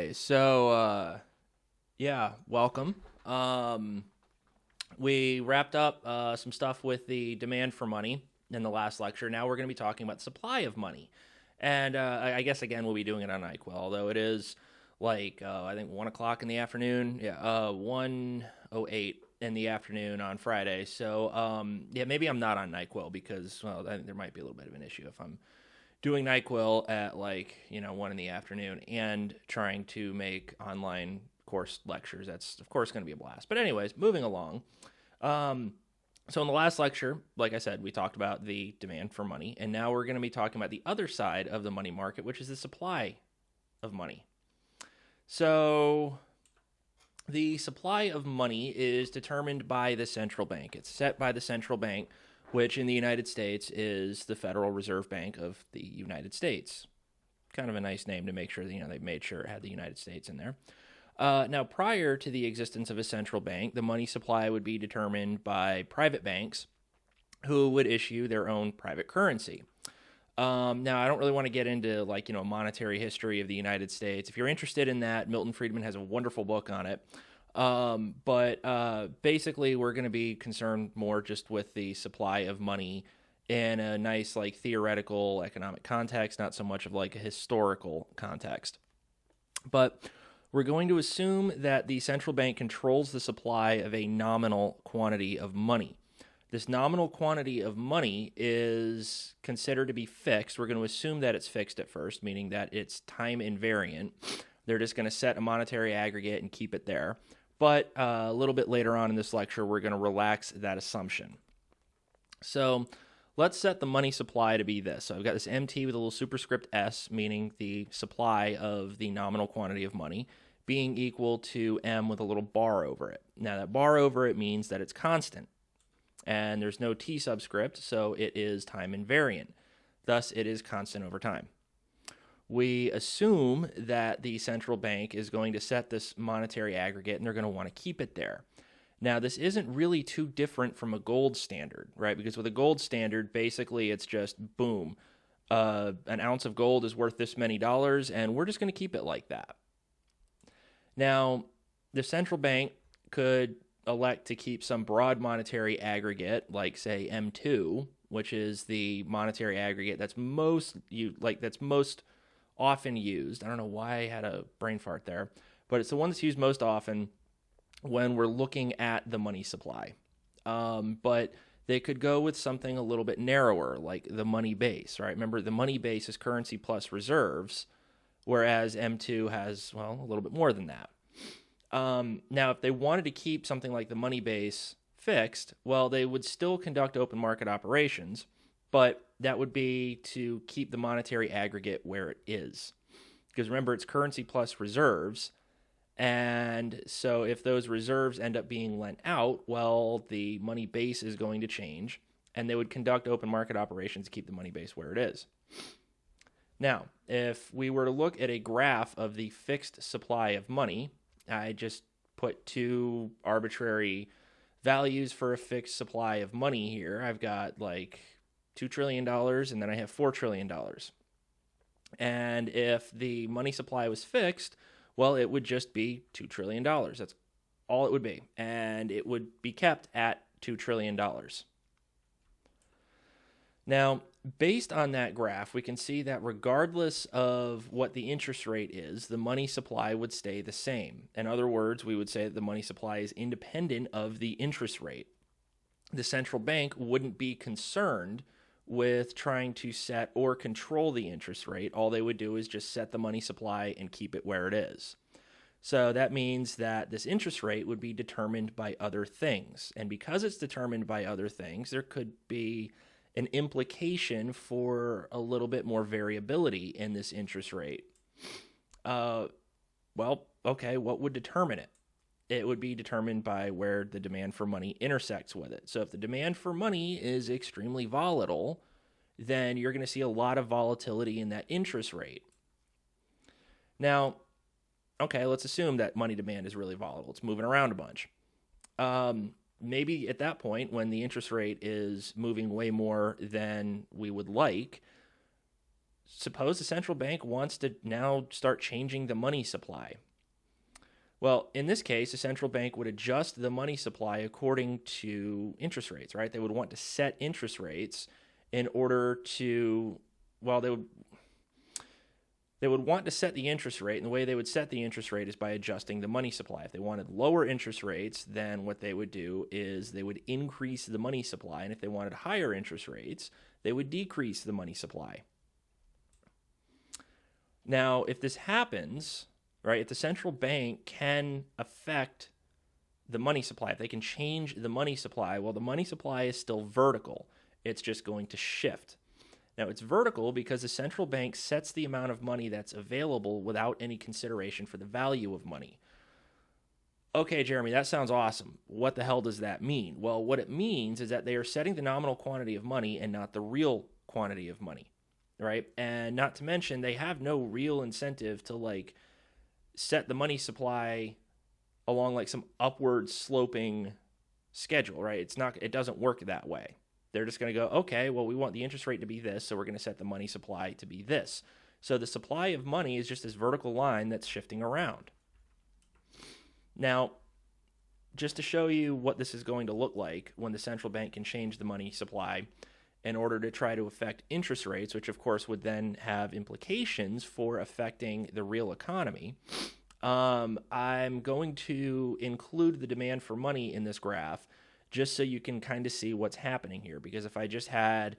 Okay, so yeah, welcome. We wrapped up some stuff with the demand for money in the last lecture. Now we're going to be talking about supply of money, and I guess again we'll be doing it on NyQuil, although it is like I think 1 o'clock in the afternoon. Yeah, 1:08 in the afternoon on Friday. So yeah, maybe I'm not on NyQuil because well, I think there might be a little bit of an issue if I'm doing NyQuil at like 1 in the afternoon and trying to make online course lectures. That's of course going to be a blast. But anyways, moving along. So in the last lecture, like I said, we talked about the demand for money, and now we're going to be talking about the other side of the money market, which is the supply of money. So the supply of money is determined by the central bank. It's set by the central bank, which in the United States is the Federal Reserve Bank of the United States. Kind of a nice name to make sure that, they made sure it had the United States in there. Now, prior to the existence of a central bank, the money supply would be determined by private banks who would issue their own private currency. Now, I don't really want to get into monetary history of the United States. If you're interested in that, Milton Friedman has a wonderful book on it. But basically, we're going to be concerned more just with the supply of money in a nice theoretical economic context, not so much of a historical context. But we're going to assume that the central bank controls the supply of a nominal quantity of money. This nominal quantity of money is considered to be fixed. We're going to assume that it's fixed at first, meaning that it's time invariant. They're just going to set a monetary aggregate and keep it there. But a little bit later on in this lecture, we're going to relax that assumption. So let's set the money supply to be this. So I've got this MT with a little superscript S, meaning the supply of the nominal quantity of money, being equal to M with a little bar over it. Now that bar over it means that it's constant. And there's no T subscript, so it is time invariant. Thus, it is constant over time. We assume that the central bank is going to set this monetary aggregate, and they're going to want to keep it there. Now, this isn't really too different from a gold standard, right? Because with a gold standard, basically it's just boom. An ounce of gold is worth this many dollars, and we're just going to keep it like that. Now, the central bank could elect to keep some broad monetary aggregate, like say M2, which is the monetary aggregate that's most often used. I don't know why I had a brain fart there, but it's the one that's used most often when we're looking at the money supply. But they could go with something a little bit narrower, like the money base, right? Remember, the money base is currency plus reserves, whereas M2 has, a little bit more than that. Now, if they wanted to keep something like the money base fixed, they would still conduct open market operations, but that would be to keep the monetary aggregate where it is. Because remember, it's currency plus reserves, and so if those reserves end up being lent out, the money base is going to change, and they would conduct open market operations to keep the money base where it is. Now, if we were to look at a graph of the fixed supply of money, I just put two arbitrary values for a fixed supply of money here. I've got $2 trillion and then I have $4 trillion. And if the money supply was fixed, it would just be $2 trillion. That's all it would be. And it would be kept at $2 trillion. Now, based on that graph, we can see that regardless of what the interest rate is, the money supply would stay the same. In other words, we would say that the money supply is independent of the interest rate. The central bank wouldn't be concerned with trying to set or control the interest rate. All they would do is just set the money supply and keep it where it is. So that means that this interest rate would be determined by other things. And because it's determined by other things, there could be an implication for a little bit more variability in this interest rate. What would determine it? It would be determined by where the demand for money intersects with it. So if the demand for money is extremely volatile, then you're going to see a lot of volatility in that interest rate. Now, let's assume that money demand is really volatile. It's moving around a bunch. Maybe at that point, when the interest rate is moving way more than we would like, suppose the central bank wants to now start changing the money supply. Well, in this case, the central bank would adjust the money supply according to interest rates, right? They would want to set interest rates in order to, well, they would want to set the interest rate, and the way they would set the interest rate is by adjusting the money supply. If they wanted lower interest rates, then what they would do is they would increase the money supply, and if they wanted higher interest rates, they would decrease the money supply. Now, if this happens, right, if the central bank can affect the money supply, if they can change the money supply, well, the money supply is still vertical. It's just going to shift. Now, it's vertical because the central bank sets the amount of money that's available without any consideration for the value of money. Okay, Jeremy, that sounds awesome. What the hell does that mean? Well, what it means is that they are setting the nominal quantity of money and not the real quantity of money, right? And not to mention, they have no real incentive to set the money supply along some upward sloping schedule, right? It doesn't work that way. They're just going to go, okay, well, we want the interest rate to be this, so we're going to set the money supply to be this. So the supply of money is just this vertical line that's shifting around. Now, just to show you what this is going to look like when the central bank can change the money supply in order to try to affect interest rates, which of course would then have implications for affecting the real economy, I'm going to include the demand for money in this graph just so you can kind of see what's happening here. Because if I just had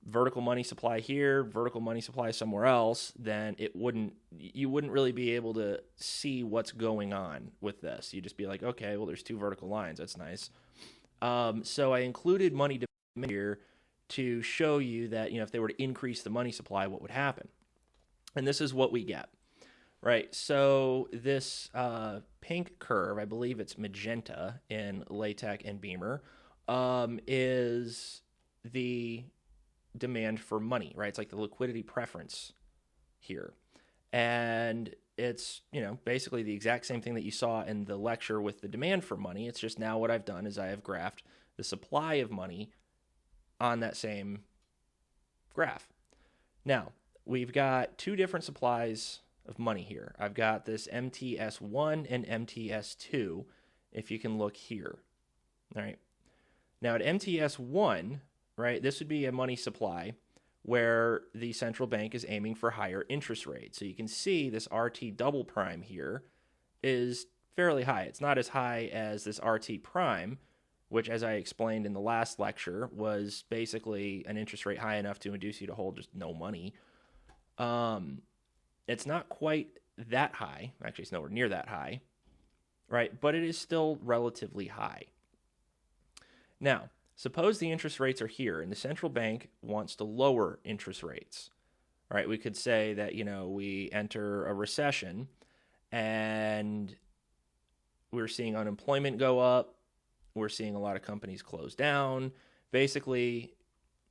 vertical money supply here, vertical money supply somewhere else, then you wouldn't really be able to see what's going on with this. You'd just be like, okay, well, there's two vertical lines. That's nice. So I included money demand here to show you that, if they were to increase the money supply, what would happen. And this is what we get. Right, so this pink curve, I believe it's magenta in LaTeX and Beamer, is the demand for money, right? It's like the liquidity preference here. And it's, basically the exact same thing that you saw in the lecture with the demand for money. It's just now what I've done is I have graphed the supply of money on that same graph. Now, we've got two different supplies of money here. I've got this MTS1 and MTS2, if you can look here. All right. Now at MTS1, right, this would be a money supply where the central bank is aiming for higher interest rates. So you can see this RT double prime here is fairly high. It's not as high as this RT prime, which, as I explained in the last lecture, was basically an interest rate high enough to induce you to hold just no money. It's not quite that high. Actually, it's nowhere near that high, right? But it is still relatively high. Now, suppose the interest rates are here and the central bank wants to lower interest rates, right? We could say that, we enter a recession and we're seeing unemployment go up. We're seeing a lot of companies close down. Basically,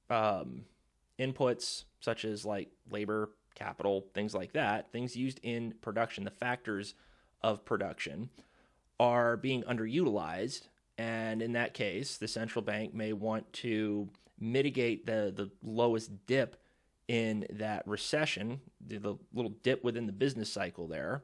inputs such as labor, capital, things like that, things used in production, the factors of production, are being underutilized. And in that case, the central bank may want to mitigate the lowest dip in that recession, the little dip within the business cycle there.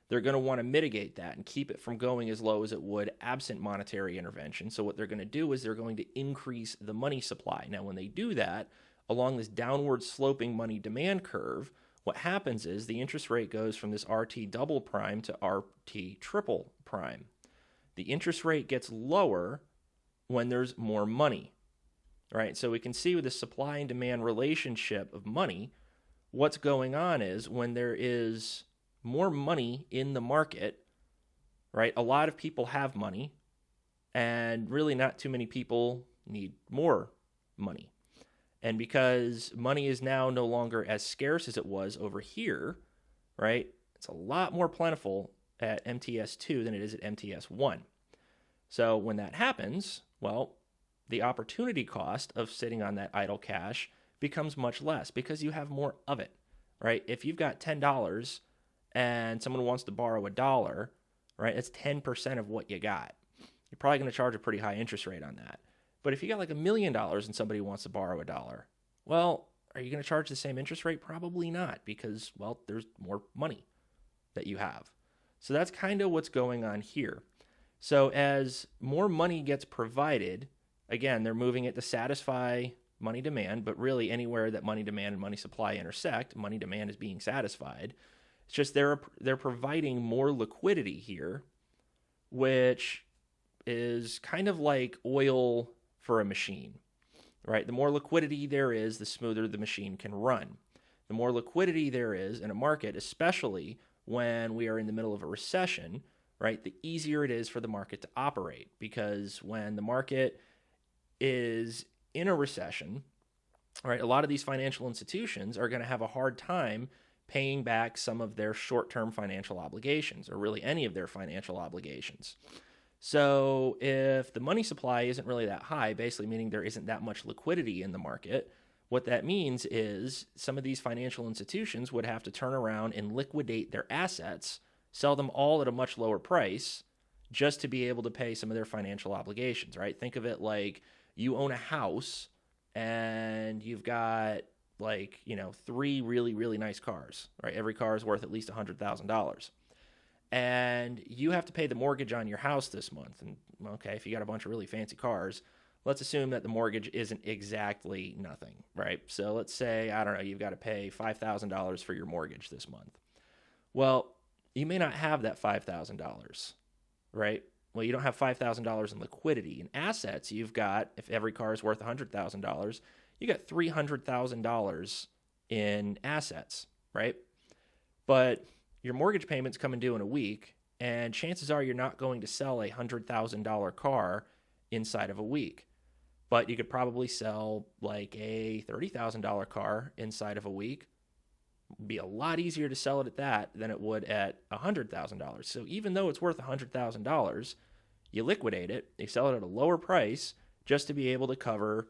They're going to want to mitigate that and keep it from going as low as it would absent monetary intervention. So what they're going to do is they're going to increase the money supply. Now, when they do that, along this downward sloping money demand curve, what happens is the interest rate goes from this RT double prime to RT triple prime. The interest rate gets lower when there's more money, right? So we can see with the supply and demand relationship of money, what's going on is when there is more money in the market, right? A lot of people have money, and really not too many people need more money. And because money is now no longer as scarce as it was over here, right? It's a lot more plentiful at MTS2 than it is at MTS1. So when that happens, well, the opportunity cost of sitting on that idle cash becomes much less because you have more of it, right? If you've got $10 and someone wants to borrow $1, right, that's 10% of what you got. You're probably going to charge a pretty high interest rate on that. But if you got $1 million and somebody wants to borrow $1, well, Are you going to charge the same interest rate? Probably not, because, well, there's more money that you have. So that's kind of what's going on here. So as more money gets provided, again, they're moving it to satisfy money demand, but really anywhere that money demand and money supply intersect, money demand is being satisfied. It's just they're providing more liquidity here, which is kind of like oil for a machine, right? The more liquidity there is, the smoother the machine can run. The more liquidity there is in a market, especially when we are in the middle of a recession, right, the easier it is for the market to operate, because when the market is in a recession, right, a lot of these financial institutions are going to have a hard time paying back some of their short-term financial obligations, or really any of their financial obligations. So if the money supply isn't really that high, basically meaning there isn't that much liquidity in the market, what that means is some of these financial institutions would have to turn around and liquidate their assets, sell them all at a much lower price, just to be able to pay some of their financial obligations, right? Think of it like you own a house and you've got, like, 3 really, really nice cars, right? Every car is worth at least $100,000. And you have to pay the mortgage on your house this month. And okay, if you got a bunch of really fancy cars, let's assume that the mortgage isn't exactly nothing, right? So let's say, I don't know, you've got to pay $5,000 for your mortgage this month. Well, you may not have that $5,000, right? Well, you don't have $5,000 in liquidity. In assets, you've got, if every car is worth $100,000, you got $300,000 in assets, right? But your mortgage payment's coming due in a week, and chances are you're not going to sell a $100,000 car inside of a week. But you could probably sell like a $30,000 car inside of a week. It'd be a lot easier to sell it at that than it would at $100,000. So even though it's worth $100,000, you liquidate it, you sell it at a lower price just to be able to cover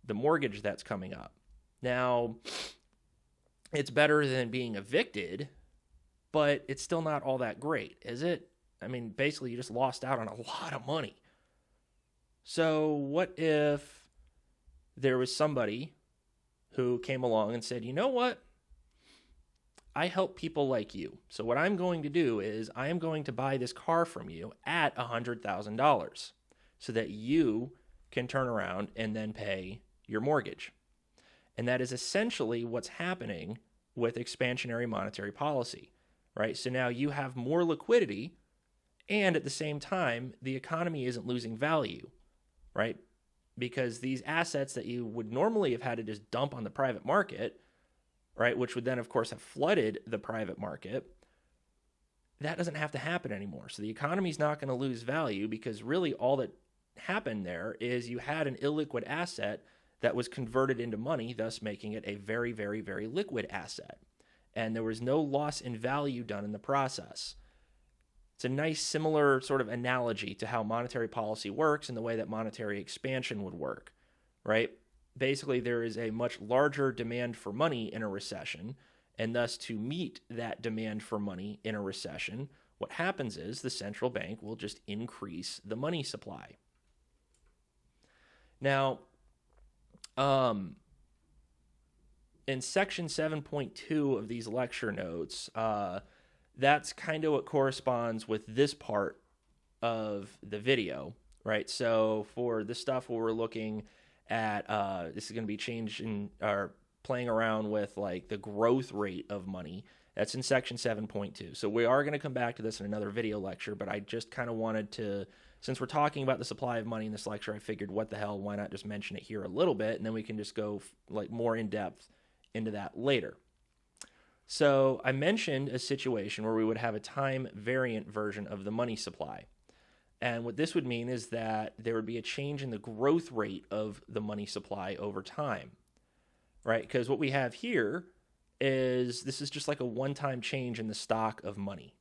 the mortgage that's coming up. Now, it's better than being evicted, but it's still not all that great, is it? I mean, basically, you just lost out on a lot of money. So what if there was somebody who came along and said, you know what? I help people like you. So what I'm going to do is I am going to buy this car from you at $100,000 so that you can turn around and then pay your mortgage. And that is essentially what's happening with expansionary monetary policy, right? So now you have more liquidity, and at the same time, the economy isn't losing value, right? Because these assets that you would normally have had to just dump on the private market, right, which would then, of course, have flooded the private market, that doesn't have to happen anymore. So the economy's not going to lose value, because really all that happened there is you had an illiquid asset that was converted into money, thus making it a very, very, very liquid asset. And there was no loss in value done in the process. It's a nice similar sort of analogy to how monetary policy works and the way that monetary expansion would work, right? Basically, there is a much larger demand for money in a recession, and thus to meet that demand for money in a recession, what happens is the central bank will just increase the money supply. Now, in section 7.2 of these lecture notes, that's kind of what corresponds with this part of the video, right? So for the stuff where we're looking at, this is going to be changing or playing around with like the growth rate of money. That's in section 7.2. So we are going to come back to this in another video lecture, but I just kind of wanted to, since we're talking about the supply of money in this lecture, I figured what the hell, why not just mention it here a little bit, and then we can just go like more in depth into that later. So I mentioned a situation where we would have a time variant version of the money supply. And what this would mean is that there would be a change in the growth rate of the money supply over time, right? Because what we have here is this is just like a one-time change in the stock of money.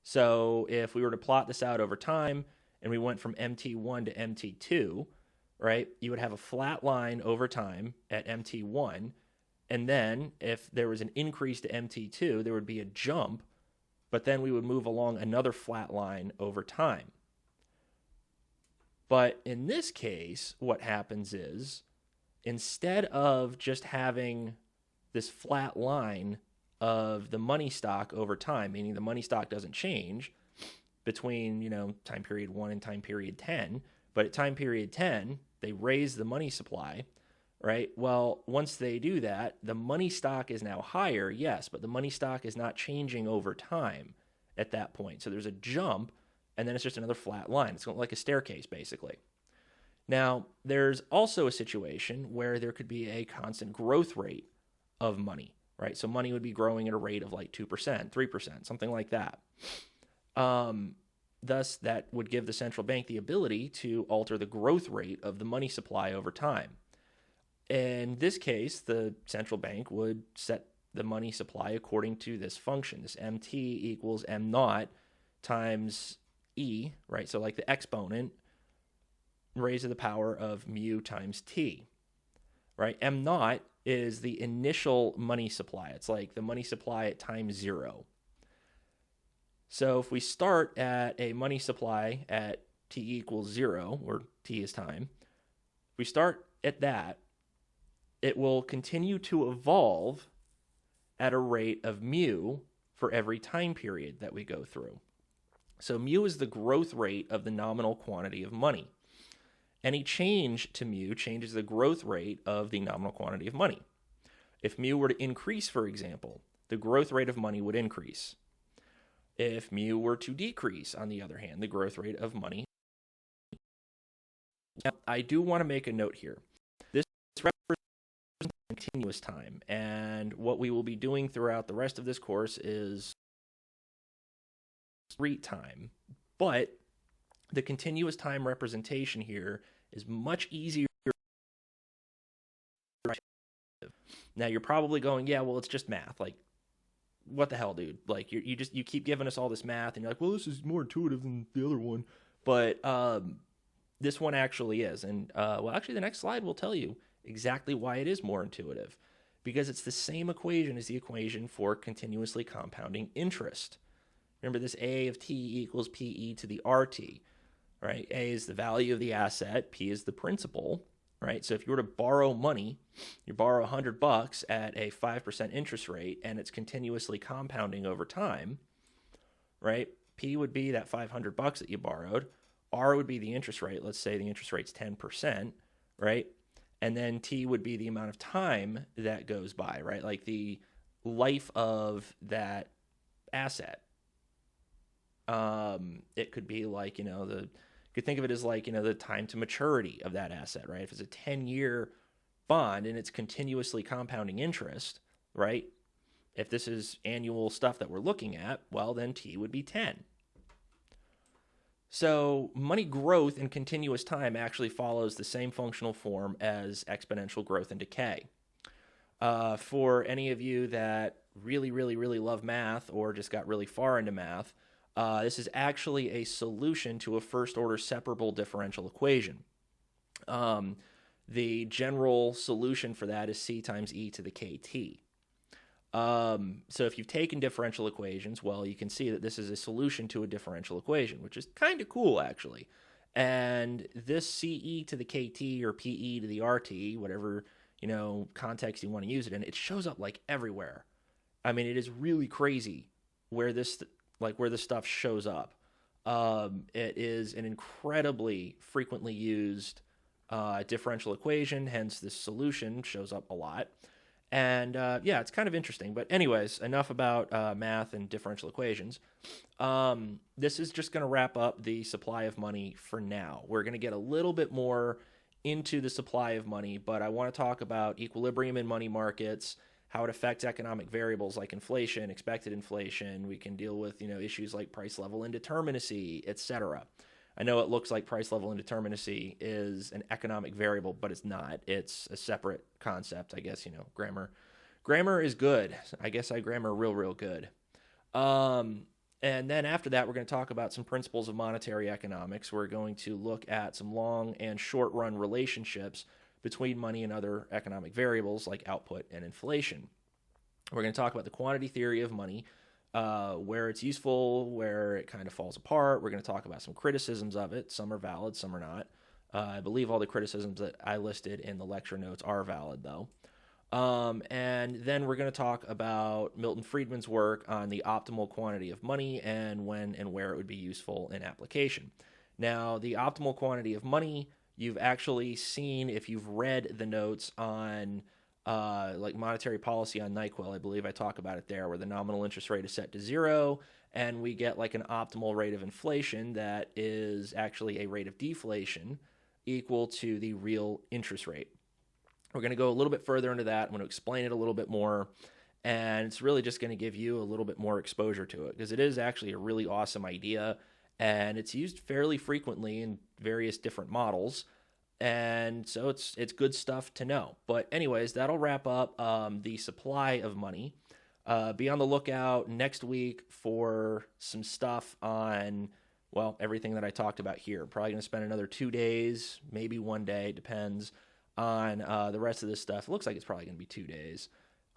So if we were to plot this out over time and we went from MT1 to MT2, right, you would have a flat line over time at MT1. And then if there was an increase to MT2, there would be a jump, but then we would move along another flat line over time. But in this case, what happens is instead of just having this flat line of the money stock over time, meaning the money stock doesn't change between, time period 1 and time period 10, but at time period 10, they raise the money supply, right? Well, once they do that, the money stock is now higher, yes, but the money stock is not changing over time at that point. So there's a jump, and then it's just another flat line. It's like a staircase, basically. Now, there's also a situation where there could be a constant growth rate of money, right? So money would be growing at a rate of like 2%, 3%, something like that. Thus, that would give the central bank the ability to alter the growth rate of the money supply over time. In this case, the central bank would set the money supply according to this function, this MT equals M naught times E, right? So like the exponent raised to the power of mu times T, right? M naught is the initial money supply. It's like the money supply at time 0. So if we start at a money supply at T equals 0, or T is time, if we start at that, it will continue to evolve at a rate of mu for every time period that we go through. So mu is the growth rate of the nominal quantity of money. Any change to mu changes the growth rate of the nominal quantity of money. If mu were to increase, for example, the growth rate of money would increase. If mu were to decrease, on the other hand, the growth rate of money. Now, I do want to make a note here. This represents continuous time, and what we will be doing throughout the rest of this course is discrete time, but the continuous time representation here is much easier. Now you're probably going, yeah, well, it's just math. Like, what the hell, dude? Like, you keep giving us all this math, and you're like, well, this is more intuitive than the other one. But this one actually is, and actually, the next slide will tell you exactly why it is more intuitive, because it's the same equation as the equation for continuously compounding interest. Remember this A of t equals PE to the RT, right? A is the value of the asset, P is the principal, right? So if you were to borrow money, you borrow $100 at a 5% interest rate, and it's continuously compounding over time, right? P would be that $500 that you borrowed. R would be the interest rate. Let's say the interest rate's 10%, right? And then T would be the amount of time that goes by, right? Like the life of that asset. It could be like, you could think of it as like, the time to maturity of that asset, right? If it's a 10-year bond and it's continuously compounding interest, right? If this is annual stuff that we're looking at, well, then T would be 10. So money growth in continuous time actually follows the same functional form as exponential growth and decay. For any of you that really, really, really love math or just got really far into math, this is actually a solution to a first-order separable differential equation. The general solution for that is C times e to the kt. So if you've taken differential equations, well, you can see that this is a solution to a differential equation, which is kind of cool, actually. And this CE to the KT or PE to the RT, whatever, context you want to use it in, it shows up like everywhere. I mean, it is really crazy where this stuff shows up. It is an incredibly frequently used differential equation, hence this solution shows up a lot. And it's kind of interesting. But anyways, enough about math and differential equations. This is just going to wrap up the supply of money for now. We're going to get a little bit more into the supply of money, but I want to talk about equilibrium in money markets, how it affects economic variables like inflation, expected inflation. We can deal with, issues like price level indeterminacy, etc. I know it looks like price level indeterminacy is an economic variable, but it's not. It's a separate concept, I guess, grammar. Grammar is good. I guess I grammar real good. And then after that, we're going to talk about some principles of monetary economics. We're going to look at some long and short run relationships between money and other economic variables like output and inflation. We're going to talk about the quantity theory of money, where it's useful, where it kind of falls apart. We're going to talk about some criticisms of it. Some are valid, some are not. I believe all the criticisms that I listed in the lecture notes are valid, though. And then we're going to talk about Milton Friedman's work on the optimal quantity of money and when and where it would be useful in application. Now, the optimal quantity of money, you've actually seen if you've read the notes on like monetary policy on NyQuil. I believe I talk about it there, where the nominal interest rate is set to 0, and we get like an optimal rate of inflation that is actually a rate of deflation equal to the real interest rate. We're going to go a little bit further into that. I'm going to explain it a little bit more, and it's really just going to give you a little bit more exposure to it, because it is actually a really awesome idea, and it's used fairly frequently in various different models, and so it's good stuff to know. But anyways, that'll wrap up the supply of money. Be on the lookout next week for some stuff on, well, everything that I talked about here. Probably going to spend another 2 days, maybe 1 day, depends on the rest of this stuff. It looks like it's probably going to be 2 days.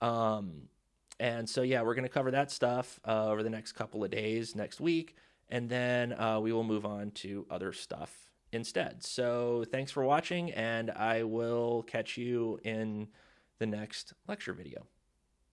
And so, yeah, we're going to cover that stuff over the next couple of days next week, and then we will move on to other stuff instead. So thanks for watching, and I will catch you in the next lecture video.